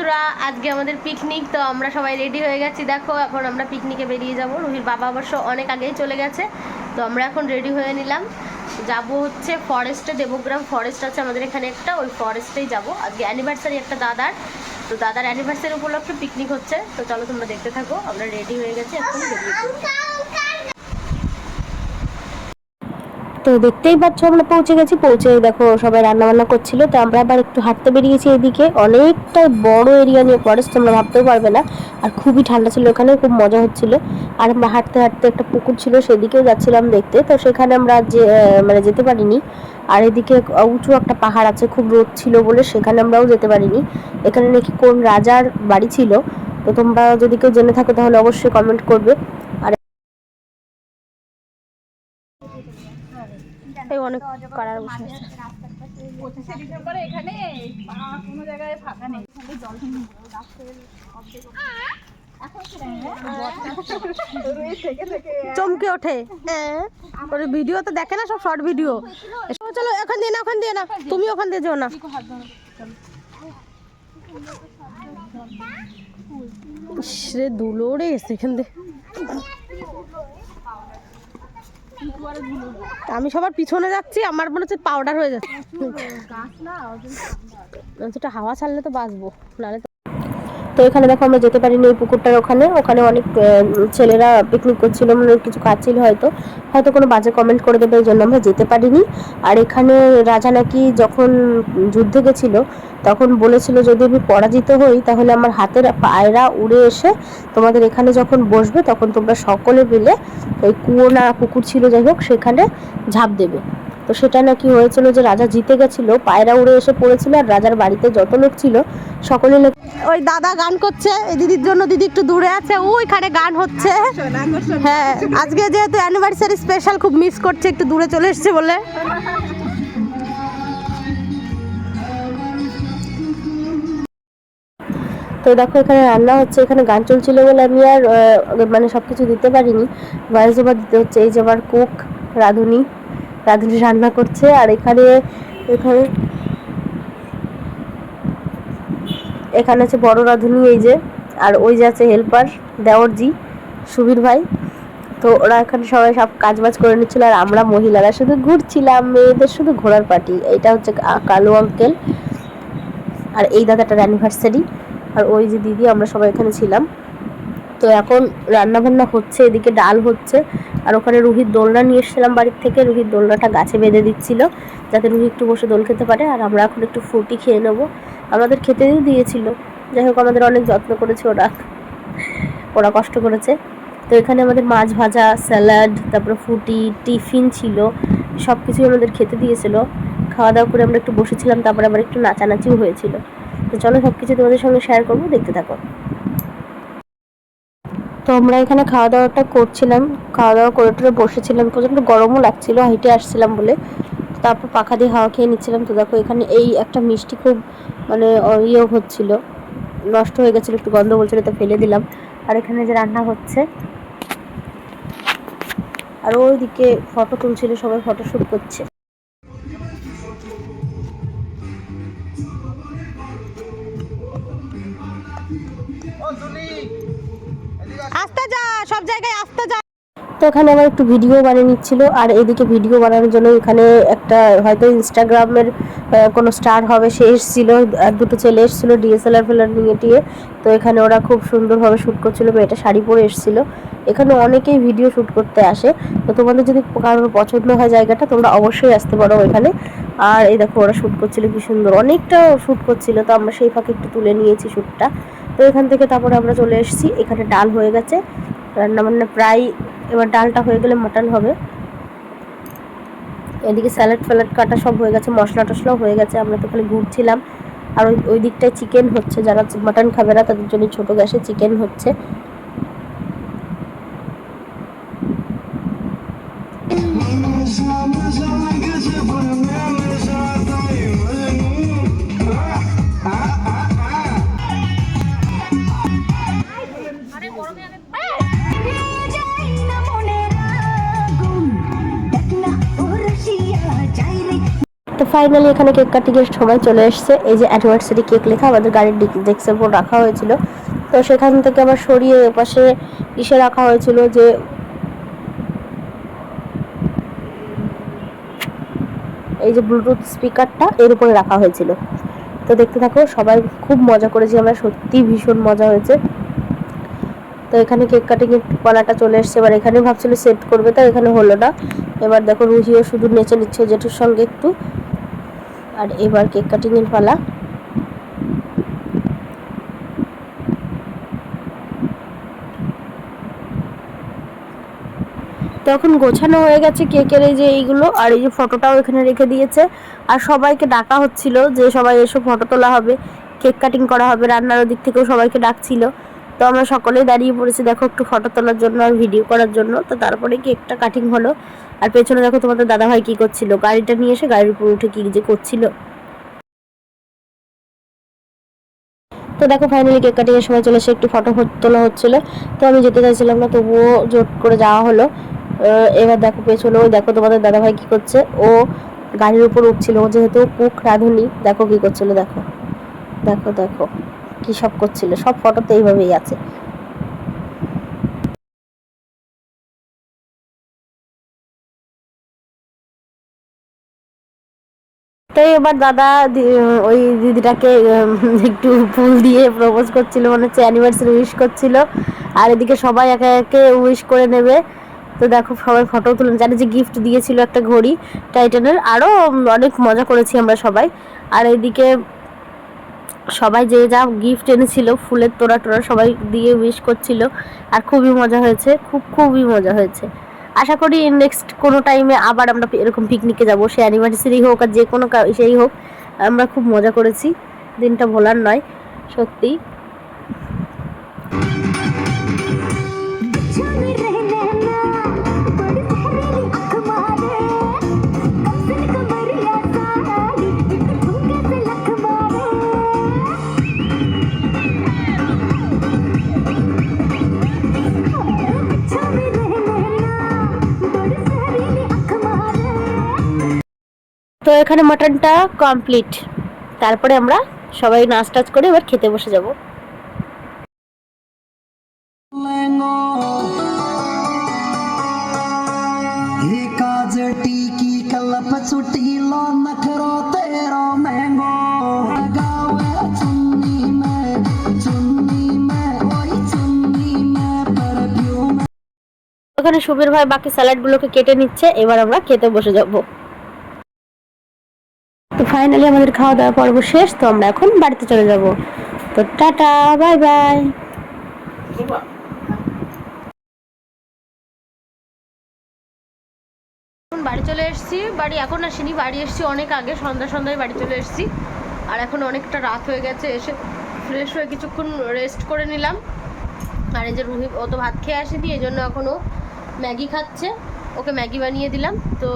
বন্ধুরা, আজকে আমাদের পিকনিক। তো আমরা সবাই রেডি হয়ে গেছি। দেখো, এখন আমরা পিকনিকে বেরিয়ে যাব। রুহির বাবা অবশ্য অনেক আগেই চলে গেছে। তো আমরা এখন রেডি হয়ে নিলাম। যাব হচ্ছে ফরেস্টে, দেবগ্রাম ফরেস্ট আছে আমাদের এখানে একটা, ওই ফরেস্টেই যাব। আজকে অ্যানিভার্সারি একটা দাদার। তো দাদার অ্যানিভার্সারি উপলক্ষে পিকনিক হচ্ছে। তো চলো তোমরা দেখতে থাকো। আমরা রেডি হয়ে গেছি, এখন বেরিয়ে পড়ছি। তো দেখতেই পাচ্ছ আমরা পৌঁছে গেছি। পৌঁছে দেখো সবাই রান্না বান্না করছিল। তো আমরা আবার একটু হাঁটতে বেরিয়েছি। এদিকে অনেকটা বড় এরিয়া নিয়ে ফরেস্ট, তোমরা ভাবতেও পারবে না। আর খুবই ঠান্ডা ছিল, ওখানে খুব মজা হচ্ছিল। আর আমরা হাঁটতে হাঁটতে একটা পুকুর ছিল, সেদিকেও যাচ্ছিলাম দেখতে। তো সেখানে আমরা মানে যেতে পারিনি। আর এদিকে উঁচু একটা পাহাড় আছে, খুব রোদ ছিল বলে সেখানে আমরাও যেতে পারিনি। এখানে নাকি কোন রাজার বাড়ি ছিল। তো তোমরা যদি কেউ জেনে থাকো তাহলে অবশ্যই কমেন্ট করবে। আর এই অনেক কারার বসে আছে। 25শে ডিসেম্বরে এখানে কোনো জায়গায় ফাঁকা নেই, জল চমকে ওঠে। ওর ভিডিও তো দেখে না, সব শর্ট ভিডিও। চলো ওখান দিয়ে না, ওখান দিয়ে না, তুমি ওখান দিয়ে যেও না। রে ধুলো রে এসে এখান দিয়ে। আমি সবার পিছনে যাচ্ছি, আমার মনে হচ্ছে পাউডার হয়ে যাচ্ছে। হাওয়া ছাড়লে তো বাঁচবো, নাহলে তো এখানে দেখো আমরা যেতে পারিনি ওই পুকুরটার ওখানে। ওখানে অনেক ছেলেরা পিকনিক করছিল, মানে কিছু খাচ্ছিল, হয়তো হয়তো কোনো বাজে কমেন্ট করে দেবে, এই জন্য আমরা যেতে পারিনি। আর এখানে রাজা নাকি যখন যুদ্ধে গেছিল তখন বলেছিল, যদি আমি পরাজিত হই তাহলে আমার হাতের পায়রা উড়ে এসে তোমাদের এখানে যখন বসবে তখন তোমরা সকলে মিলে ওই কুয়ো না পুকুর ছিল যাই হোক সেখানে ঝাঁপ দেবে। তো সেটা নাকি হয়েছিল যে রাজা জিতে গেছিল, পায়রা উড়ে এসে পড়েছিল, আর রাজার বাড়িতে যত লোক ছিল সকলে ওই দাদা গান করছে এই দিদির জন্য। দিদি একটু দূরে আছে, ওইখানে গান হচ্ছে। হ্যাঁ, আজকে যেহেতু অ্যানিভার্সারি স্পেশাল, খুব মিস করছে, একটু দূরে চলে এসছে বলে। তো দেখো এখানে রান্না হচ্ছে, এখানে গান চলছিল বলে আমি আর মানে সব কিছু দিতে পারিনি, ভয়েস ওভার দিতে হচ্ছে। এই যে আমার কুক রাঁধুনি রান্না করছে। আর এখানে এখানে এখানে আছে বড় রাঁধুনি, এই যে। আর ওই যে আছে হেল্পার দেওরজি, সুবীর ভাই। তো ওরা এখানে সবাই সব কাজ বাজ করে নিচ্ছিল, আর আমরা মহিলারা শুধু ঘুরছিলাম, মেয়েদের শুধু ঘোরার পার্টি। এইটা হচ্ছে কালু আঙ্কেল, আর এই দাদাটার অ্যানিভার্সারি। আর ওই যে দিদি, আমরা সবাই এখানে ছিলাম। তো এখন রান্না বান্না হচ্ছে, এদিকে ডাল হচ্ছে। আর ওখানে রুহির দোলনা নিয়ে এসেছিলাম বাড়ির থেকে, রুহির দোলনাটা গাছে বেঁধে দিচ্ছিল যাতে রুহি একটু বসে দোল খেতে পারে। আর আমরা এখন একটু ফ্রুটি খেয়ে নেবো, আমাদের খেতেও দিয়েছিল। যাই হোক, আমাদের অনেক যত্ন করেছে ওরা কষ্ট করেছে। তো এখানে আমাদের মাছ ভাজা, স্যালাড, তারপরে ফ্রুটি, টিফিন ছিল, সব কিছুই আমাদের খেতে দিয়েছিল। খাওয়া দাওয়া করে আমরা একটু বসেছিলাম, তারপরে আবার একটু নাচানাচিও হয়েছিল। তো চলো সব কিছু তোমাদের সঙ্গে শেয়ার করবো, দেখতে থাকো। তো আমরা এখানে খাওয়া দাওয়াটা করছিলাম, খাওয়া দাওয়া করে টোরে বসেছিলাম, প্রচণ্ড গরমও লাগছিল হেঁটে আসছিলাম বলে। তারপর পাখা দিয়ে হাওয়া খেয়ে নিচ্ছিলাম। তো দেখো এখানে এই একটা মিষ্টি খুব মানে ইয়ে হচ্ছিল, নষ্ট হয়ে গেছিলো, একটু গন্ধ বলছিল, তো ফেলে দিলাম। আর এখানে যে রান্না হচ্ছে, আর ওইদিকে ফটো তুলছিল, সবাই ফটো শ্যুট করছে। আস্তে যা, সব জায়গায় আস্তে যা। তো এখানে আবার একটু ভিডিও বানিয়ে নিচ্ছিল। আর এদিকে ভিডিও বানানোর জন্য এখানে একটা হয়তো ইনস্টাগ্রামের কোনো স্টার হবে, সে এসেছিল, আর দুটো ছেলে এসেছিলো ডিএসএলআর ফেলার নিয়ে টিয়ে। তো এখানে ওরা খুব সুন্দরভাবে শ্যুট করছিল, মেয়েটা শাড়ি পরে এসেছিল। এখানে অনেকেই ভিডিও শ্যুট করতে আসে। তো তোমাদের যদি কারোর পছন্দ হয় জায়গাটা, তোমরা অবশ্যই আসতে পারো এখানে। আর এই দেখো ওরা শ্যুট করছিল কি সুন্দর, অনেকটা শ্যুট করছিল। তো আমরা সেই ফাঁকে একটু তুলে নিয়েছি শ্যুটটা। তো এখান থেকে তারপরে আমরা চলে এসেছি। এখানে ডাল হয়ে গেছে, রান্নাবান্না প্রায়, এবার ডালটা হয়ে গেলে মাটন হবে। এদিকে স্যালাড ফ্যালাড কাটা সব হয়ে গেছে, মশলা টশলাও হয়ে গেছে। আমরা তো খালি ঘুরছিলাম। আর ওই দিকটায় চিকেন হচ্ছে, যারা মাটন খাবে না তাদের জন্য ছোটো গ্যাসে চিকেন হচ্ছে। তো ফাইনালি এখানে কেক কাটিং এর সময় চলে এসেছে। এই যে অ্যানিভার্সারি কেক লেখা আমাদের গাড়ির ডেস্কের উপর রাখা হয়েছিল, তো সেখান থেকে আবার সরিয়ে পাশে ইসে রাখা হয়েছিল যে এই যে ব্লুটুথ স্পিকারটা এর উপরে রাখা হয়েছিল। তো দেখতে থাকো, সবাই খুব মজা করেছি আমরা, সত্যি ভীষণ মজা হয়েছে। তো এখানে কেক কাটিং এর পালাটা চলে এসছে, এবার এখানে ভাবছিল সেট করবে, তো এখানে হলো না। এবার দেখো রুহিও শুধু নেচে নিচ্ছে জেঠুর সঙ্গে একটু। আর এবার কেক কাটিং এর পালা। তখন গোছানো হয়ে গেছে কেকের এই যে এইগুলো, আর এই যে ফটোটাও এখানে রেখে দিয়েছে। আর সবাইকে ডাকা হচ্ছিল যে সবাই এসে ফটো তোলা হবে, কেক কাটিং করা হবে, রান্নার দিক থেকেও সবাইকে ডাকছিল। তো আমরা সকলেই দাঁড়িয়ে পড়েছি দেখো একটু ফটো তোলার জন্য আর ভিডিও করার জন্য। তো তারপরে কেকটা কাটিং হলো। আর পেছনে দেখো তোমাদের দাদাভাই কি করছিল, গাড়িটা নিয়ে এসে গাড়ির উপর উঠে কি যে করছিল। তো দেখো ফাইনালি কেক কাটিং এর সময় চলে এসে একটু ফটো তোলা হচ্ছিল। তো আমি যেতে চাইছিলাম না, তবুও জোর করে যাওয়া হলো। এবার দেখো পেছনে ওই দেখো তোমাদের দাদাভাই কি করছে, ও গাড়ির উপর উঠছিল, ও যেহেতু কুক রাঁধুনি, দেখো কি করছিল, দেখো দেখো দেখো কি সব করছিল, সব ফটোতে এইভাবেই আছে। তো এবার দাদা ওই দিদিটাকে একটু ফুল দিয়ে প্রপোজ করছিল, মনে হচ্ছে অ্যানিভার্সারি উইশ করছিল। আর এদিকে সবাই একে একে উইশ করে নেবে। তো দেখো সবাই ফটো তুলে, জানি যে গিফট দিয়েছিল একটা ঘড়ি টাইটানের, আরও অনেক মজা করেছি আমরা সবাই। আর এইদিকে সবাই যে যা গিফট এনেছিল ফুলের তোড়া টোড়া সবাই দিয়ে উইশ করছিল। আর খুবই মজা হয়েছে, খুবই মজা হয়েছে। আশা করি নেক্সট কোনো টাইমে আবার আমরা এরকম পিকনিকে যাব, সে অ্যানিভার্সারি হোক আর যে কোনো সেই হোক, আমরা খুব মজা করেছি, দিনটা ভোলার নয় সত্যি। তো এখানে মাটনটা কমপ্লিট, তারপরে আমরা সবাই নাচ টাচ করে এবার খেতে বসে যাব। ওখানে সুবীর ভাই বাকি স্যালাডগুলোকে কেটে নিচ্ছে, এবার আমরা খেতে বসে যাব। তো ফাইনালি আমাদের খাওয়া দাওয়া পর্ব শেষ, তো আমরা এখন বাড়িতে চলে যাব। তো টাটা, বাই বাই। বাড়ি চলে এসেছি, বাড়ি এখন আসিনি, বাড়ি এসেছি অনেক আগে, সন্ধ্যায় বাড়ি চলে এসেছি। আর এখন অনেকটা রাত হয়ে গেছে, এসে ফ্রেশ হয়ে কিছুক্ষণ রেস্ট করে নিলাম। আর এই যে রুহি, ও তো ভাত খেয়ে আসেনি, এই জন্য এখনও ম্যাগি খাচ্ছে, ওকে ম্যাগি বানিয়ে দিলাম। তো